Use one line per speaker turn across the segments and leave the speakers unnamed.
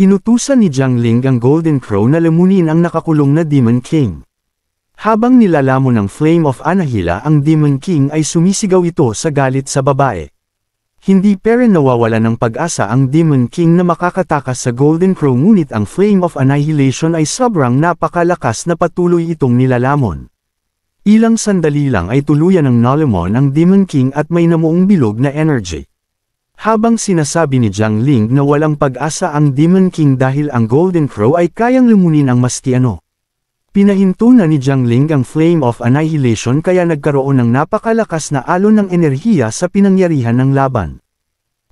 Inutusan ni Jiang Ling ang Golden Crow na lamunin ang nakakulong na Demon King. Habang nilalamon ng Flame of Anahila ang Demon King ay sumisigaw ito sa galit sa babae. Hindi pero nawawala ng pag-asa ang Demon King na makakatakas sa Golden Crow, ngunit ang Flame of Annihilation ay sobrang napakalakas na patuloy itong nilalamon. Ilang sandali lang ay tuluyan ng nalamon ang Demon King at may namuong bilog na energy. Habang sinasabi ni Jiang Ling na walang pag-asa ang Demon King dahil ang Golden Crow ay kayang lumunin ang maski ano. Pinahinto na ni Jiang Ling ang Flame of Annihilation kaya nagkaroon ng napakalakas na alon ng enerhiya sa pinangyarihan ng laban.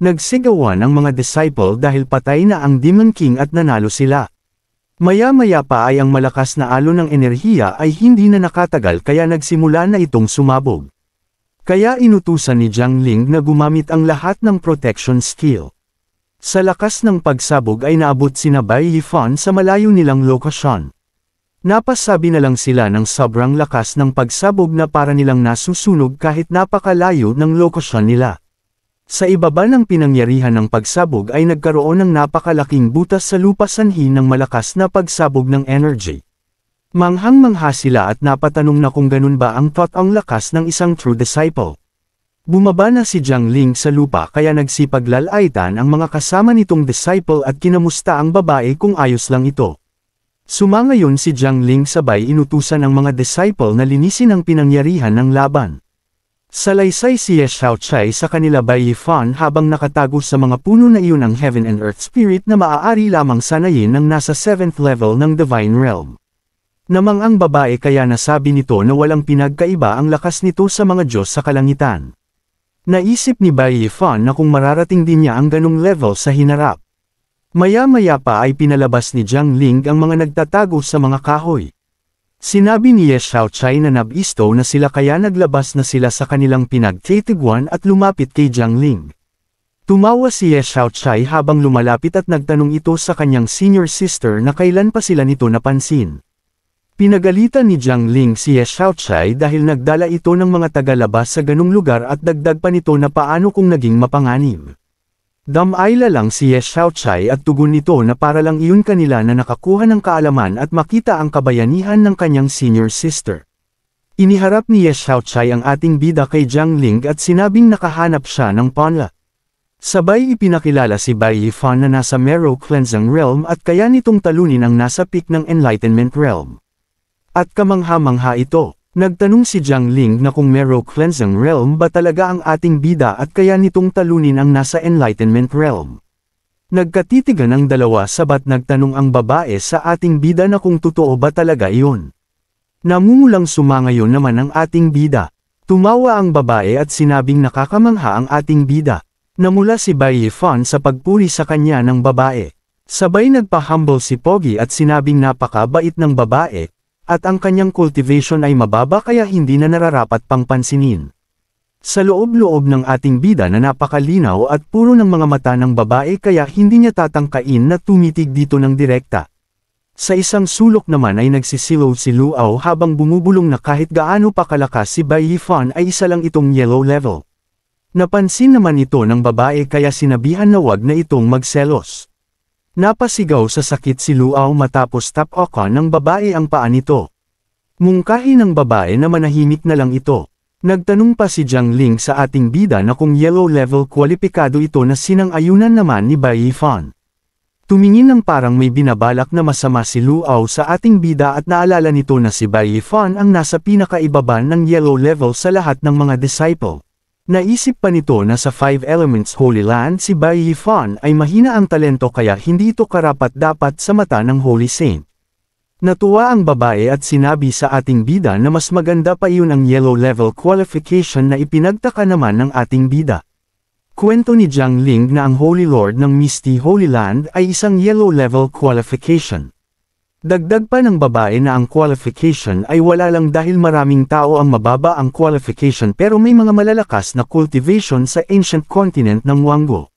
Nagsigawan ang mga disciple dahil patay na ang Demon King at nanalo sila. Maya-maya pa ay ang malakas na alon ng enerhiya ay hindi na nakatagal kaya nagsimula na itong sumabog. Kaya inutusan ni Jiang Ling na gumamit ang lahat ng protection skill. Sa lakas ng pagsabog ay naabot sina Bai Yifan sa malayo nilang lokasyon. Napasabi na lang sila ng sobrang lakas ng pagsabog na para nilang nasusunog kahit napakalayo ng lokasyon nila. Sa ibaba ng pinangyarihan ng pagsabog ay nagkaroon ng napakalaking butas sa lupa sanhi ng malakas na pagsabog ng energy. Manghang-mangha sila at napatanong na kung ganun ba ang totoong lakas ng isang true disciple. Bumaba na si Jiang Ling sa lupa kaya nagsipaglalaitan ang mga kasama nitong disciple at kinamusta ang babae kung ayos lang ito. Sumangayon si Jiang Ling sabay inutusan ang mga disciple na linisin ang pinangyarihan ng laban. Salaysay si Ye Xiaochai sa kanila Bai Yifan habang nakatago sa mga puno na iyon ang Heaven and Earth Spirit na maaari lamang sanayin ng nasa 7th level ng Divine Realm. Namang ang babae kaya nasabi nito na walang pinagkaiba ang lakas nito sa mga Diyos sa kalangitan. Naisip ni Bai Yifan na kung mararating din niya ang ganong level sa hinarap. Maya-maya pa ay pinalabas ni Jiang Ling ang mga nagtatago sa mga kahoy. Sinabi ni Ye Xiaochai na nabisto na sila kaya naglabas na sila sa kanilang pinagtitiguan at lumapit kay Jiang Ling. Tumawa si Ye Xiaochai habang lumalapit at nagtanong ito sa kanyang senior sister na kailan pa sila nito napansin. Pinagalitan ni Jiang Ling si Ye Xiaochai dahil nagdala ito ng mga tagalabas sa ganung lugar at dagdag pa nito na paano kung naging mapanganib. Damay lang si Ye Xiaochai at tugon nito na para lang iyon kanila na nakakuha ng kaalaman at makita ang kabayanihan ng kanyang senior sister. Iniharap ni Ye Xiaochai ang ating bida kay Jiang Ling at sinabing nakahanap siya ng panla. Sabay ipinakilala si Bai Yifan na nasa Marrow Cleansing Realm at kaya nitong talunin ang nasa peak ng Enlightenment Realm. At kamangha-mangha ito, nagtanong si Jiang Ling na kung Marrow Cleansing Realm ba talaga ang ating bida at kaya nitong talunin ang nasa Enlightenment Realm. Nagkatitigan ang dalawa sabat nagtanong ang babae sa ating bida na kung totoo ba talaga iyon. Namumulang sumangayon naman ang ating bida. Tumawa ang babae at sinabing nakakamangha ang ating bida. Namula si Bai Yifan sa pagpuri sa kanya ng babae. Sabay nagpa-humble si Pogi at sinabing napakabait ng babae, at ang kanyang cultivation ay mababa kaya hindi na nararapat pang pansinin. Sa loob-loob ng ating bida na napakalinaw at puro ng mga mata ng babae kaya hindi niya tatangkain na tumitig dito ng direkta. Sa isang sulok naman ay nagsisilaw si Luao habang bumubulong na kahit gaano pa kalakas si Bai Yifan ay isa lang itong yellow level. Napansin naman ito ng babae kaya sinabihan na wag na itong magselos. Napasigaw sa sakit si Luao matapos tapokan ng babae ang paa nito. Mungkahi ng babae na manahimik na lang ito. Nagtanong pa si Jiang Ling sa ating bida na kung yellow level kwalipikado ito na sinang-ayunan naman ni Bai Yifan. Tumingin ng parang may binabalak na masama si Luao sa ating bida at naalala nito na si Bai Yifan ang nasa pinakaibaban ng yellow level sa lahat ng mga disciple. Naisip pa nito na sa 5 Elements Holy Land si Bai Yifan ay mahina ang talento kaya hindi ito karapat-dapat sa mata ng Holy Saint. Natuwa ang babae at sinabi sa ating bida na mas maganda pa iyon ang yellow level qualification na ipinagtaka naman ng ating bida. Kwento ni Jiang Ling na ang Holy Lord ng Misty Holy Land ay isang yellow level qualification. Dagdag pa ng babae na ang qualification ay wala lang dahil maraming tao ang mababa ang qualification pero may mga malalakas na cultivation sa ancient continent ng Wango.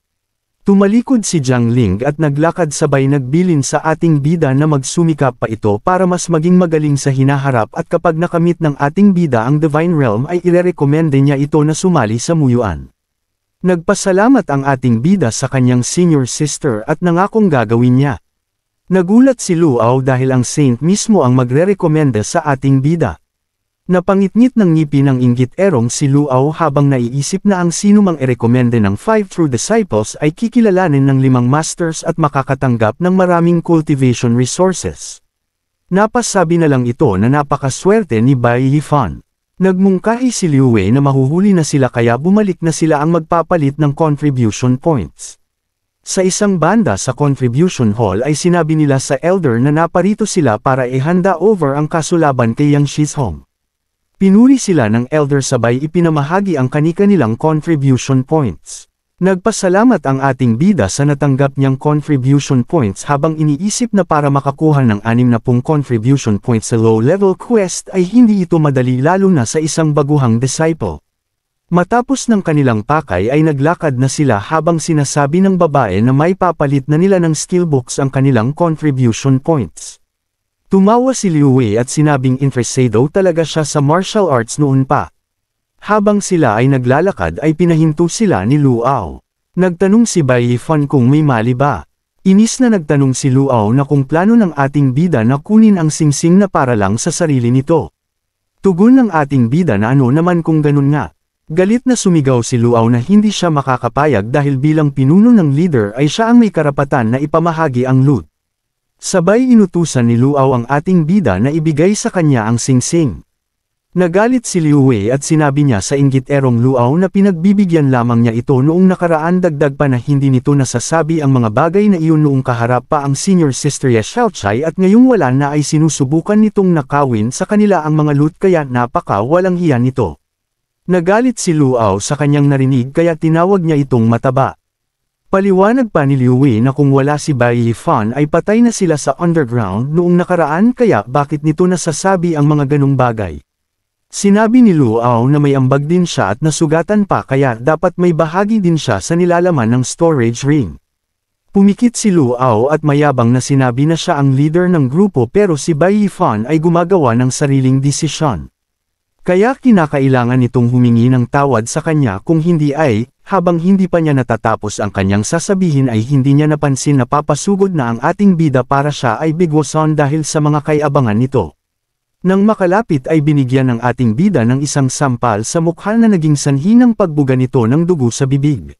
Tumalikod si Jiang Ling at naglakad sabay nagbilin sa ating bida na magsumikap pa ito para mas maging magaling sa hinaharap at kapag nakamit ng ating bida ang Divine Realm ay irerekomende niya ito na sumali sa muyuan. Nagpasalamat ang ating bida sa kanyang senior sister at nangakong gagawin niya. Nagulat si Luau dahil ang Saint mismo ang magre-rekomenda sa ating bida. Napangitngit ng ngipin ng inggit-erong si Luau habang naiisip na ang sino mang irekomende ng 5 true disciples ay kikilalanin ng 5 masters at makakatanggap ng maraming cultivation resources. Napasabi na lang ito na napakaswerte ni Bai Yifan. Nagmungkahi si Liu Wei na mahuhuli na sila kaya bumalik na sila ang magpapalit ng contribution points. Sa isang banda sa contribution hall ay sinabi nila sa elder na naparito sila para ihanda over ang kasulaban kay Yang Shizhong. Pinuri sila ng elder sabay ipinamahagi ang kani-kanilang contribution points. Nagpasalamat ang ating bida sa natanggap niyang contribution points habang iniisip na para makakuha ng 60 contribution points sa low-level quest ay hindi ito madali lalo na sa isang baguhang disciple. Matapos ng kanilang pakay ay naglakad na sila habang sinasabi ng babae na may papalit na nila ng skill books ang kanilang contribution points. Tumawa si Liu Wei at sinabing interesado talaga siya sa martial arts noon pa. Habang sila ay naglalakad ay pinahinto sila ni Luau. Nagtanong si Bai Yifan kung may mali ba. Inis na nagtanong si Luau na kung plano ng ating bida na kunin ang singsing na para lang sa sarili nito. Tugon ng ating bida na ano naman kung ganun nga. Galit na sumigaw si Luau na hindi siya makakapayag dahil bilang pinuno ng leader ay siya ang may karapatan na ipamahagi ang loot. Sabay inutusan ni Luau ang ating bida na ibigay sa kanya ang singsing. Nagalit si Liu Wei at sinabi niya sa inggit-erong Luau na pinagbibigyan lamang niya ito noong nakaraan dagdag pa na hindi nito nasasabi ang mga bagay na iyon noong kaharap pa ang senior sister Ye Xiaochai at ngayong wala na ay sinusubukan nitong nakawin sa kanila ang mga loot kaya napaka walang hiya nito. Nagalit si Luau sa kanyang narinig kaya tinawag niya itong mataba. Paliwanag pa ni Liu Wei na kung wala si Bai Yifan ay patay na sila sa underground noong nakaraan kaya bakit nito nasasabi ang mga ganong bagay. Sinabi ni Luau na may ambag din siya at nasugatan pa kaya dapat may bahagi din siya sa nilalaman ng storage ring. Pumikit si Luau at mayabang na sinabi na siya ang leader ng grupo pero si Bai Yifan ay gumagawa ng sariling desisyon. Kaya kinakailangan nitong humingi ng tawad sa kanya kung hindi ay, habang hindi pa niya natatapos ang kanyang sasabihin ay hindi niya napansin na papasugod na ang ating bida para siya ay bigwason dahil sa mga kaiabangan nito. Nang makalapit ay binigyan ng ating bida ng isang sampal sa mukha na naging sanhi ng pagbuga nito ng dugo sa bibig.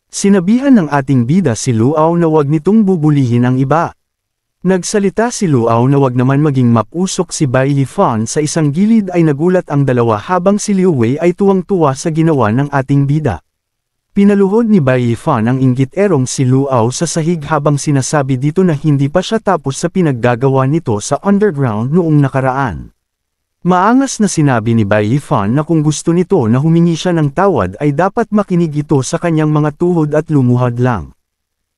Sinabihan ng ating bida si Luau na wag nitong bubulihin ang iba. Nagsalita si Luau na wag naman maging mapusok si Bai Yifan sa isang gilid ay nagulat ang dalawa habang si Liu Wei ay tuwang-tuwa sa ginawa ng ating bida. Pinaluhod ni Bai Yifan ang inggit-erong si Luau sa sahig habang sinasabi dito na hindi pa siya tapos sa pinaggagawa nito sa underground noong nakaraan. Maangas na sinabi ni Bai Yifan na kung gusto nito na humingi siya ng tawad ay dapat makinig ito sa kanyang mga tuhod at lumuhad lang.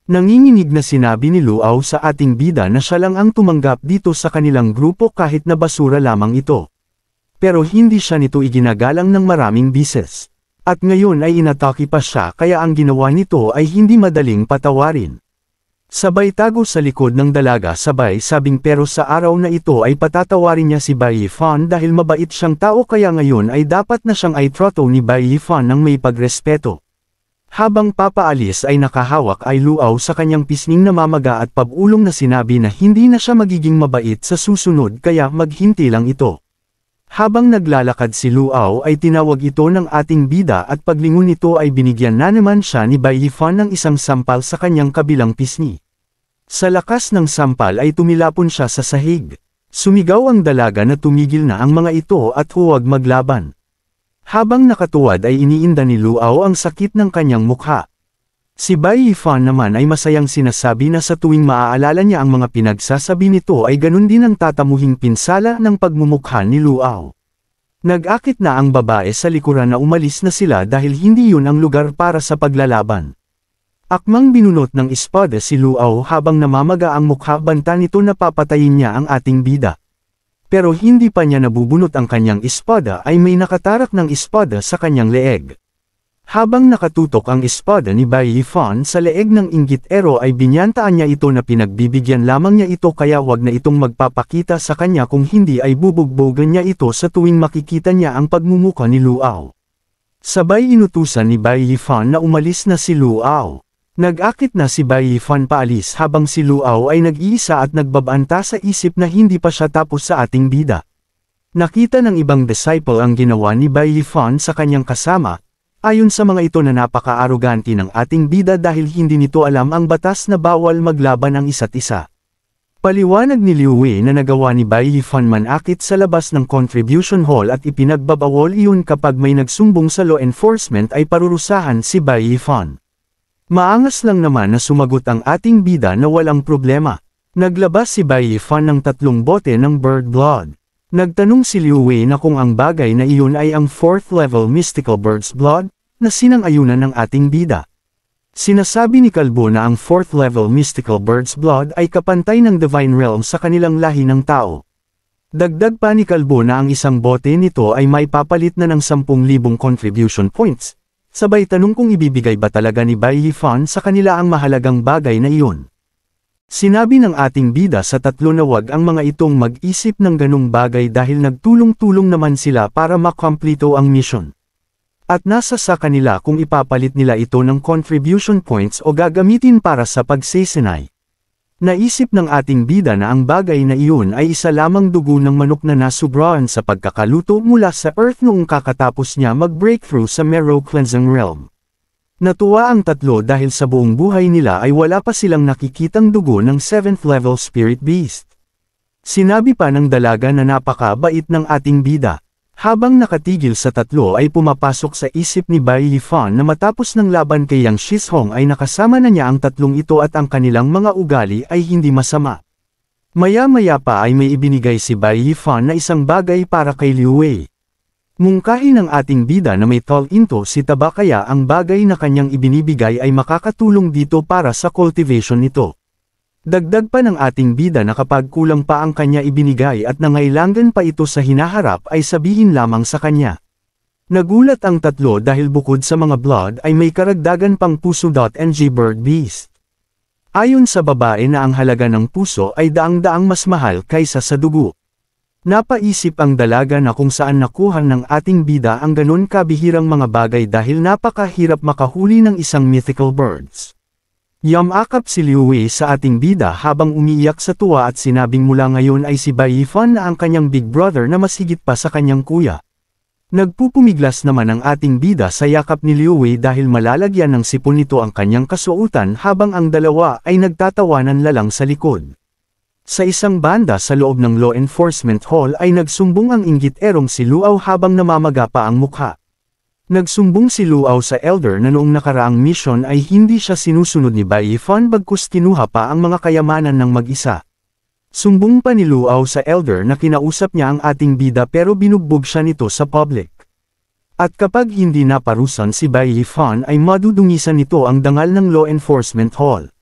Nanginginig na sinabi ni Luau sa ating bida na siya lang ang tumanggap dito sa kanilang grupo kahit na basura lamang ito. Pero hindi siya nito iginagalang ng maraming bises. At ngayon ay inatake pa siya kaya ang ginawa nito ay hindi madaling patawarin. Sabay tago sa likod ng dalaga sabay sabing pero sa araw na ito ay patatawarin niya si Bai Yifan dahil mabait siyang tao kaya ngayon ay dapat na siyang i-throttle ni Bai Yifan ng may pagrespeto. Habang papaalis ay nakahawak ay Luau sa kanyang pisnging namamaga at pabulong na sinabi na hindi na siya magiging mabait sa susunod kaya maghinti lang ito. Habang naglalakad si Luau ay tinawag ito ng ating bida at paglingon nito ay binigyan na naman siya ni Bai Yifan ng isang sampal sa kanyang kabilang pisngi. Sa lakas ng sampal ay tumilapon siya sa sahig. Sumigaw ang dalaga na tumigil na ang mga ito at huwag maglaban. Habang nakatuwad ay iniinda ni Luau ang sakit ng kanyang mukha. Si Bai Yifan naman ay masayang sinasabi na sa tuwing maaalala niya ang mga pinagsasabi nito ay ganun din ang tatamuhing pinsala ng pagmumukha ni Luau. Nag-akit na ang babae sa likuran na umalis na sila dahil hindi yun ang lugar para sa paglalaban. Akmang binunot ng espada si Luau habang namamaga ang mukha banta nito na papatayin niya ang ating bida. Pero hindi pa niya nabubunot ang kanyang espada ay may nakatarak ng espada sa kanyang leeg. Habang nakatutok ang espada ni Bai Yifan sa leeg ng inggit-ero ay binyantaan niya ito na pinagbibigyan lamang niya ito kaya wag na itong magpapakita sa kanya kung hindi ay bubugbogan niya ito sa tuwing makikita niya ang pagmumuka ni Luau. Sabay inutusan ni Bai Yifan na umalis na si Luao. Nag-akit na si Bai Yifan paalis habang si Luao ay nag-iisa at nagbabanta sa isip na hindi pa siya tapos sa ating bida. Nakita ng ibang disciple ang ginawa ni Bai Yifan sa kanyang kasama, ayon sa mga ito na napaka-aroganti ng ating bida dahil hindi nito alam ang batas na bawal maglaban ang isa't isa. Paliwanag ni Liu Wei na nagawa ni Bai Yifan manakit sa labas ng contribution hall at ipinagbabawal iyon kapag may nagsumbong sa law enforcement ay parurusahan si Bai Yifan. Maangas lang naman na sumagot ang ating bida na walang problema. Naglabas si Bai Yifan ng 3 bote ng bird blood. Nagtanong si Liu Wei na kung ang bagay na iyon ay ang 4th level mystical bird's blood, na sinang-ayunan ng ating bida. Sinasabi ni Kalbo na ang 4th level mystical bird's blood ay kapantay ng divine realm sa kanilang lahi ng tao. Dagdag pa ni Kalbo na ang isang bote nito ay may papalit na ng 10,000 contribution points. Sabay tanong kung ibibigay ba talaga ni Bai Yifan sa kanila ang mahalagang bagay na iyon. Sinabi ng ating bida sa 3 na wag ang mga itong mag-isip ng ganung bagay dahil nagtulong-tulong naman sila para makomplito ang mission. At nasa sa kanila kung ipapalit nila ito ng contribution points o gagamitin para sa pagsesenay. Naisip ng ating bida na ang bagay na iyon ay isa lamang dugo ng manok na nasubrahan sa pagkakaluto mula sa Earth noong kakatapos niya mag-breakthrough sa Mero Cleansing Realm. Natuwa ang 3 dahil sa buong buhay nila ay wala pa silang nakikitang dugo ng 7th level spirit beast. Sinabi pa ng dalaga na napakabait ng ating bida. Habang nakatigil sa 3 ay pumapasok sa isip ni Bai Yifan na matapos ng laban kay Yang Shishong ay nakasama na niya ang 3 ito at ang kanilang mga ugali ay hindi masama. Maya-maya pa ay may ibinigay si Bai Yifan na isang bagay para kay Liu Wei. Mungkahi ng ating bida na may tall into si Taba kaya ang bagay na kanyang ibinibigay ay makakatulong dito para sa cultivation nito. Dagdag pa ng ating bida na kapag kulang pa ang kanya ibinigay at nangailangan pa ito sa hinaharap ay sabihin lamang sa kanya. Nagulat ang 3 dahil bukod sa mga blood ay may karagdagan pang puso.ng bird beast. Ayon sa babae na ang halaga ng puso ay daang-daang mas mahal kaysa sa dugo. Napaisip ang dalaga na kung saan nakuha ng ating bida ang ganon kabihirang mga bagay dahil napakahirap makahuli ng isang mythical birds. Yamakap si Liu Wei sa ating bida habang umiiyak sa tuwa at sinabing mula ngayon ay si Bai Yifan na ang kanyang big brother na mas higit pa sa kanyang kuya. Nagpupumiglas naman ang ating bida sa yakap ni Liu Wei dahil malalagyan ng sipon nito ang kanyang kasuotan habang ang dalawa ay nagtatawanan lalang sa likod. Sa isang banda sa loob ng law enforcement hall ay nagsumbong ang inggit-erong si Luao habang namamaga pa ang mukha. Nagsumbong si Luao sa elder na noong nakaraang mission ay hindi siya sinusunod ni Bai Yifan bagkus kinuha pa ang mga kayamanan ng mag-isa. Sumbong pa ni Luao sa elder na kinausap niya ang ating bida pero binugbog siya nito sa public. At kapag hindi naparusan si Bai Yifan ay madudungisan nito ang dangal ng law enforcement hall.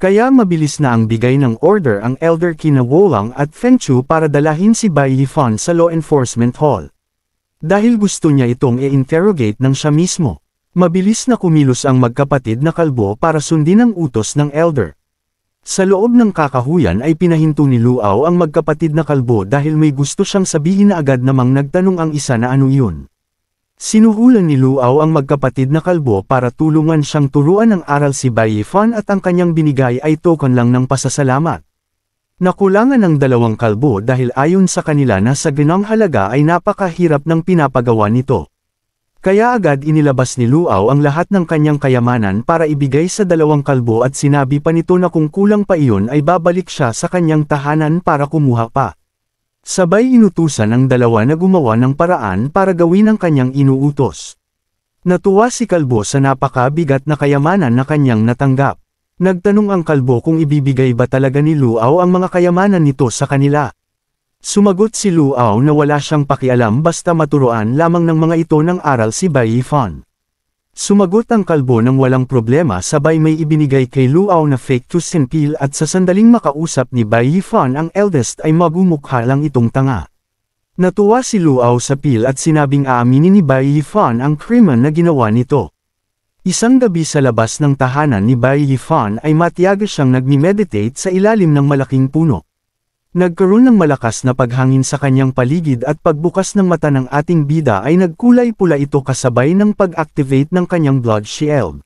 Kaya mabilis na ang bigay ng order ang elder kina Wolang at Feng Chu para dalahin si Bai Yifan sa law enforcement hall. Dahil gusto niya itong i-interrogate ng siya mismo. Mabilis na kumilos ang magkapatid na kalbo para sundin ang utos ng elder. Sa loob ng kakahuyan ay pinahinto ni Luao ang magkapatid na kalbo dahil may gusto siyang sabihin na agad namang nagtanong ang isa na ano yun. Sinuhulan ni Luao ang magkapatid na kalbo para tulungan siyang turuan ng aral si Bai Yifan at ang kanyang binigay ay token lang ng pasasalamat. Nakulangan ng 2 kalbo dahil ayon sa kanila na sa ganong halaga ay napakahirap ng pinapagawa nito. Kaya agad inilabas ni Luao ang lahat ng kanyang kayamanan para ibigay sa 2 kalbo at sinabi pa nito na kung kulang pa iyon ay babalik siya sa kanyang tahanan para kumuha pa. Sabay inutusan ang 2 na gumawa ng paraan para gawin ang kanyang inuutos. Natuwa si kalbo sa napakabigat na kayamanan na kanyang natanggap. Nagtanong ang kalbo kung ibibigay ba talaga ni Luao ang mga kayamanan nito sa kanila. Sumagot si Luao na wala siyang pakialam basta maturuan lamang ng mga ito ng aral si Bai Yifan. Sumagot ang kalbo ng walang problema sabay may ibinigay kay Luao na fake tooth and peel at sa sandaling makausap ni Bai Yifan ang eldest ay magumukha lang itong tanga. Natuwa si Luao sa peel at sinabing aaminin ni Bai Yifan ang krimen na ginawa nito. Isang gabi sa labas ng tahanan ni Bai Yifan ay matiyaga siyang nagmi-meditate sa ilalim ng malaking puno. Nagkaroon ng malakas na paghangin sa kanyang paligid at pagbukas ng mata ng ating bida ay nagkulay pula ito kasabay ng pag-activate ng kanyang blood shield.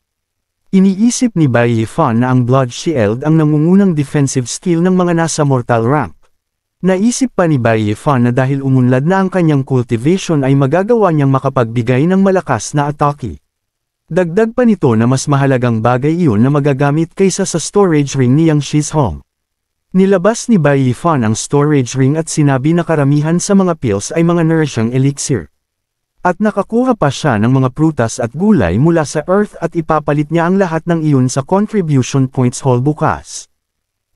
Iniisip ni Bai Yifan na ang blood shield ang nangungunang defensive skill ng mga nasa mortal rank. Naisip pa ni Bai Yifan na dahil umunlad na ang kanyang cultivation ay magagawa niyang makapagbigay ng malakas na atake. Dagdag pa nito na mas mahalagang bagay iyon na magagamit kaysa sa storage ring ni Yang Shizhong. Nilabas ni Bai Yifan ang storage ring at sinabi na karamihan sa mga pills ay mga nourishing elixir. At nakakuha pa siya ng mga prutas at gulay mula sa earth at ipapalit niya ang lahat ng iyon sa contribution points hall bukas.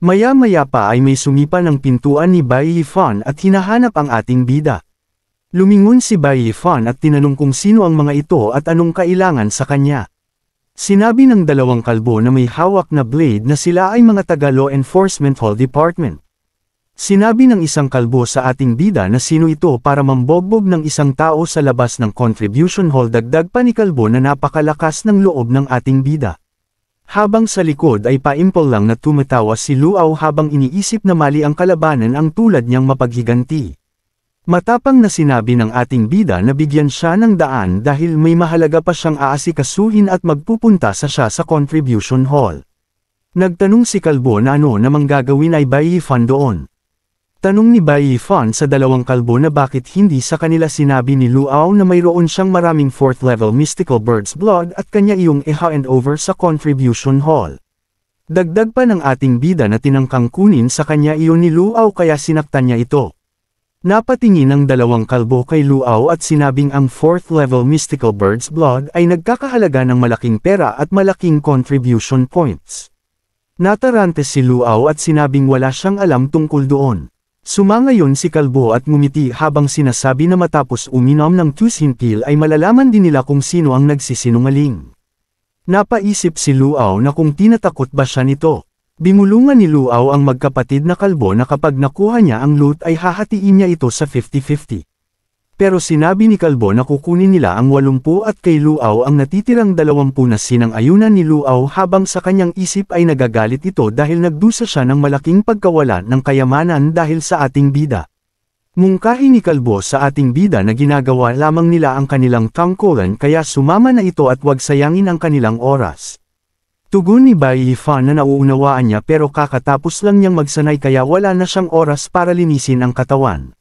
Maya-maya pa ay may sumipa ng pintuan ni Bai Yifan at hinahanap ang ating bida. Lumingon si Bai Yifan at tinanong kung sino ang mga ito at anong kailangan sa kanya. Sinabi ng dalawang kalbo na may hawak na blade na sila ay mga taga-law enforcement hall department. Sinabi ng isang kalbo sa ating bida na sino ito para mambogbog ng isang tao sa labas ng contribution hall. Dagdag pa ni kalbo na napakalakas ng loob ng ating bida. Habang sa likod ay paimpol lang na tumatawa si Luau habang iniisip na mali ang kalabanan ang tulad niyang mapaghiganti. Matapang na sinabi ng ating bida na bigyan siya ng daan dahil may mahalaga pa siyang aasikasuhin at magpupunta siya sa contribution hall. Nagtanong si kalbo na ano namang gagawin ay Bai Yifan doon. Tanong ni Bai Yifan sa dalawang kalbo na bakit hindi sa kanila sinabi ni Luau na mayroon siyang maraming 4th level mystical bird's blood at kanya iyong i-hand over sa contribution hall. Dagdag pa ng ating bida na tinangkang kunin sa kanya iyon ni Luau kaya sinaktan niya ito. Napatingin ang dalawang kalbo kay Luau at sinabing ang 4th level mystical bird's blood ay nagkakahalaga ng malaking pera at malaking contribution points. Natarante si Luau at sinabing wala siyang alam tungkol doon. Sumangayon si kalbo at ngumiti habang sinasabi na matapos uminom ng tusin pill ay malalaman din nila kung sino ang nagsisinungaling. Napaisip si Luau na kung tinatakot ba siya nito. Bimulungan ni Luau ang magkapatid na kalbo na kapag nakuha niya ang loot ay hahatiin niya ito sa 50-50. Pero sinabi ni kalbo na kukunin nila ang 80 at kay Luau ang natitirang 20 na sinang-ayunan ni Luau habang sa kanyang isip ay nagagalit ito dahil nagdusa siya ng malaking pagkawalan ng kayamanan dahil sa ating bida. Mungkahi ni kalbo sa ating bida na ginagawa lamang nila ang kanilang tangkulan kaya sumama na ito at wag sayangin ang kanilang oras. Tugon ni Bai Yifan na nauunawaan niya pero kakatapos lang niyang magsanay kaya wala na siyang oras para linisin ang katawan.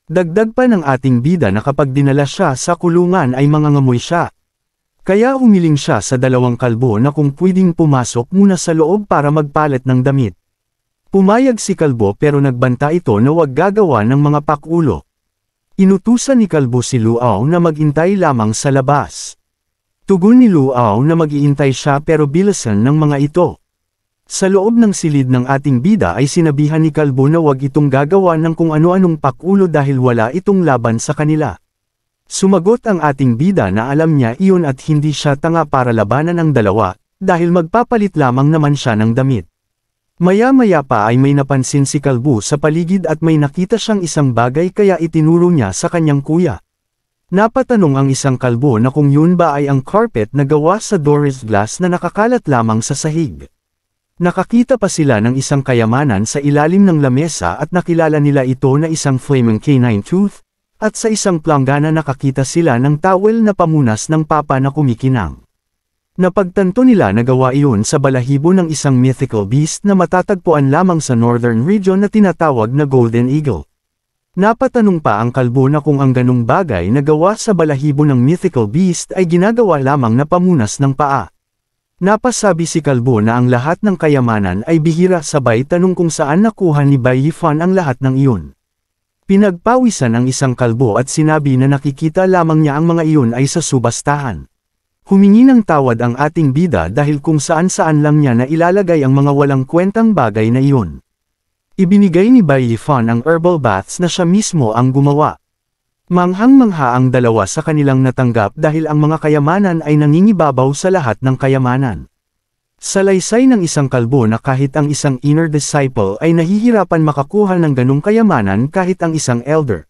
Dagdag pa ng ating bida na kapag dinala siya sa kulungan ay mangangamoy siya. Kaya humiling siya sa dalawang kalbo na kung pwedeng pumasok muna sa loob para magpalit ng damit. Pumayag si kalbo pero nagbanta ito na wag gagawa ng mga pakulo. Inutusan ni kalbo si Luau na magintay lamang sa labas. Tugon ni Luau na mag-iintay siya pero bilasan ng mga ito. Sa loob ng silid ng ating bida ay sinabihan ni kalbo na wag itong gagawa ng kung ano-anong pakulo dahil wala itong laban sa kanila. Sumagot ang ating bida na alam niya iyon at hindi siya tanga para labanan ang dalawa, dahil magpapalit lamang naman siya ng damit. Maya-maya pa ay may napansin si kalbo sa paligid at may nakita siyang isang bagay kaya itinuro niya sa kanyang kuya. Napatanong ang isang kalbo na kung yun ba ay ang carpet na gawa sa Doris glass na nakakalat lamang sa sahig. Nakakita pa sila ng isang kayamanan sa ilalim ng lamesa at nakilala nila ito na isang flaming canine tooth, at sa isang planggana nakakita sila ng towel na pamunas ng papa na kumikinang. Napagtanto nila na gawa iyon sa balahibo ng isang mythical beast na matatagpuan lamang sa northern region na tinatawag na Golden Eagle. Napatanong pa ang kalbo na kung ang ganung bagay na gawa sa balahibo ng mythical beast ay ginagawa lamang na pamunas ng paa. Napasabi si kalbo na ang lahat ng kayamanan ay bihira sabay tanong kung saan nakuha ni Bai Yifan ang lahat ng iyon. Pinagpawisan ang isang kalbo at sinabi na nakikita lamang niya ang mga iyon ay sa subastahan. Humingi ng tawad ang ating bida dahil kung saan-saan lang niya na ilalagay ang mga walang kwentang bagay na iyon. Ibinigay ni Bai Yifan ang herbal baths na siya mismo ang gumawa. Manghang-mangha ang dalawa sa kanilang natanggap dahil ang mga kayamanan ay nangingibabaw sa lahat ng kayamanan. Salaysay ng isang kalbo na kahit ang isang inner disciple ay nahihirapan makakuha ng ganong kayamanan kahit ang isang elder.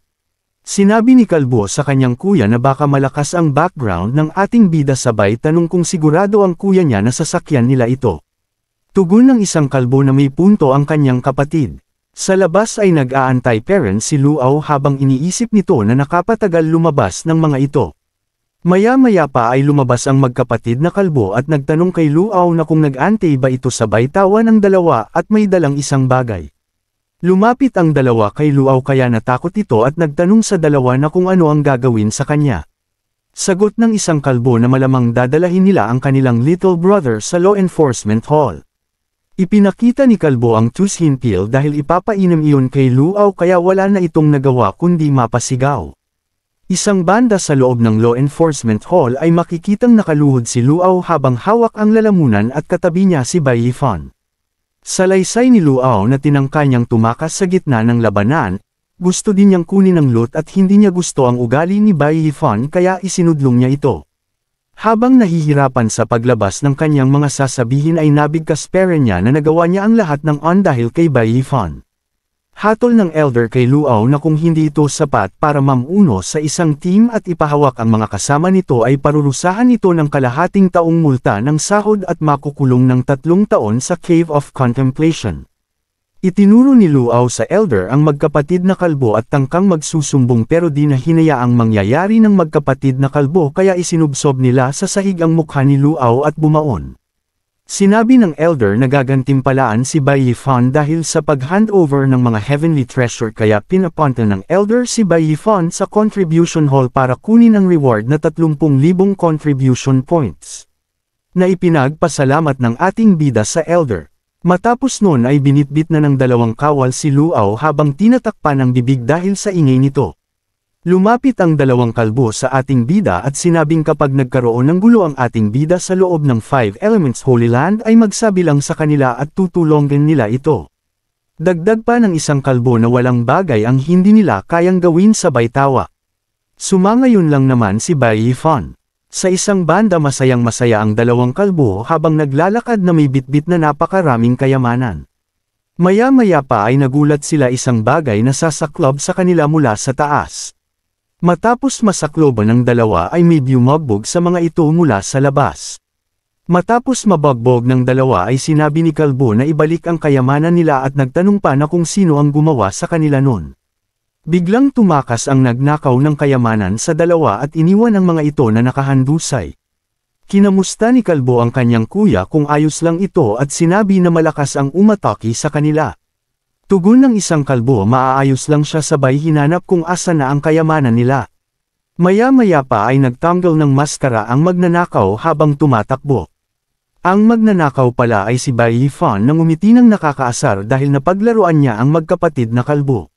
Sinabi ni kalbo sa kanyang kuya na baka malakas ang background ng ating bida sabay tanong kung sigurado ang kuya niya na sasakyan nila ito. Tugon ng isang kalbo na may punto ang kanyang kapatid. Sa labas ay nag-aantay parent si Luau habang iniisip nito na nakapatagal lumabas ng mga ito. Maya-maya pa ay lumabas ang magkapatid na kalbo at nagtanong kay Luau na kung nag-antay ba ito sabay tawa ng dalawa at may dalang isang bagay. Lumapit ang dalawa kay Luau kaya natakot ito at nagtanong sa dalawa na kung ano ang gagawin sa kanya. Sagot ng isang kalbo na malamang dadalahin nila ang kanilang little brother sa law enforcement hall. Ipinakita ni Kalbo ang tusin pill dahil ipapainom iyon kay Luau kaya wala na itong nagawa kundi mapasigaw. Isang banda sa loob ng law enforcement hall ay makikitang nakaluhod si Luau habang hawak ang lalamunan at katabi niya si Bai Yifan. Salaysay ni Luau na tinangka niyang tumakas sa gitna ng labanan, gusto din niyang kunin ang loot at hindi niya gusto ang ugali ni Bai Yifan kaya isinudlong niya ito. Habang nahihirapan sa paglabas ng kanyang mga sasabihin ay nabigkas pere niya na nagawa niya ang lahat ng dahil kay Bai Yifan. Hatol ng elder kay Luau na kung hindi ito sapat para mamuno sa isang team at ipahawak ang mga kasama nito ay parurusahan ito ng kalahating taong multa ng sahod at makukulong ng 3 taon sa Cave of Contemplation. Itinuro ni Luau sa elder ang magkapatid na kalbo at tangkang magsusumbong pero di na hinayaang mangyayari ng magkapatid na kalbo kaya isinubsob nila sa sahig ang mukha ni Luau at bumaon. Sinabi ng elder na gagantimpalaan si Bai Yifan dahil sa pag-handover ng mga heavenly treasure kaya pinapunta ng elder si Bai Yifan sa contribution hall para kunin ang reward na 30,000 contribution points. Na ipinagpasalamat ng ating bida sa elder. Matapos noon ay binitbit na ng 2 kawal si Luau habang tinatakpan ang bibig dahil sa ingay nito. Lumapit ang 2 kalbo sa ating bida at sinabing kapag nagkaroon ng gulo ang ating bida sa loob ng 5 Elements Holy Land ay magsabi lang sa kanila at tutulungan nila ito. Dagdag pa ng isang kalbo na walang bagay ang hindi nila kayang gawin sabay tawa. Sumangayon lang naman si Bai Yifan. Sa isang banda masayang-masaya ang 2 kalbo habang naglalakad na may bitbit na napakaraming kayamanan. Maya-maya pa ay nagulat sila isang bagay na sasaklob sa kanila mula sa taas. Matapos masakloban ng 2 ay may bumagbog sa mga ito mula sa labas. Matapos mabagbog ng 2 ay sinabi ni Kalbo na ibalik ang kayamanan nila at nagtanong pa na kung sino ang gumawa sa kanila nun. Biglang tumakas ang nagnakaw ng kayamanan sa 2 at iniwan ang mga ito na nakahandusay. Kinamusta ni Kalbo ang kanyang kuya kung ayos lang ito at sinabi na malakas ang umatake sa kanila. Tugon ng isang kalbo maaayos lang siya sabay hinanap kung asa na ang kayamanan nila. Maya-maya pa ay nagtanggal ng maskara ang magnanakaw habang tumatakbo. Ang magnanakaw pala ay si Bai Yifan na ngumiti ng nakakaasar dahil napaglaruan niya ang magkapatid na kalbo.